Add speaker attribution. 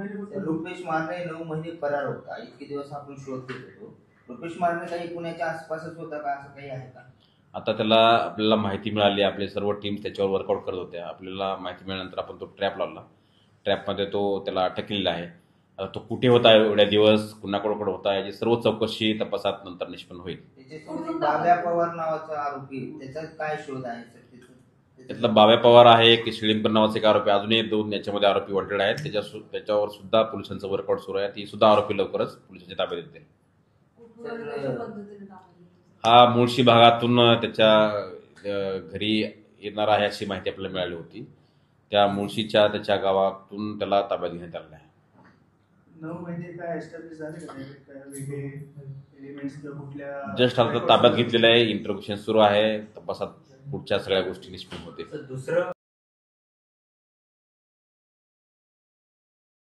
Speaker 1: रुपेश मारणे 9 महिने फरार होता. इतके दिवस आपण शोध घेत होतो. रुपेश मारणे काही पुण्याच्या आसपासच होता का, असं काही आहे का?
Speaker 2: आता त्याला आपल्याला माहिती मिळाली, आपले सर्व टीम्स त्याच्यावर वर्कआउट करत होत्या. आपल्याला माहिती मिळाल्यानंतर आपण तो ट्रॅप लावला. ट्रॅपमध्ये त्याला अटक केलेला आहे. आता तो कुठे होता एवढ्या दिवस, कुणाकडे होता, याची सर्व चौकशी तपासात नंतर निष्पन्न होईल.
Speaker 1: त्याच्यासोबत बाब्या पवार नावाचा आरोपी, त्याचा काय शोध आहे सर?
Speaker 2: त्यातला बाब्या पवार आहे की शिळीमकर नावाचे एक आरोपी, अजूनही 2 याच्यामध्ये आरोपी वॉन्टेड आहेत. त्याच्यावर सुद्धा पोलिसांचं वर्कआउट सुरू आहे. ती सुद्धा आरोपी लवकरच पोलिसांच्या ताब्यात येतील. हा मुळशी भागातून त्याच्या घरी येणार आहे अशी माहिती आपल्याला मिळाली होती. त्या मुळशीच्या त्याच्या गावातून त्याला ताब्यात घेण्यात आलेलं आहे.
Speaker 3: 9 महिने काय एस्टॅब्लिश झाले का वेगळे एलिमेंट्स किंवा कुठल्या
Speaker 2: जस्ट आता ताब्यात घेतलेलं आहे. इंट्रोगेशन सुरू आहे. तपासात पुढच्या सगळ्या गोष्टी निष्पन्न होतील.
Speaker 1: दुसरं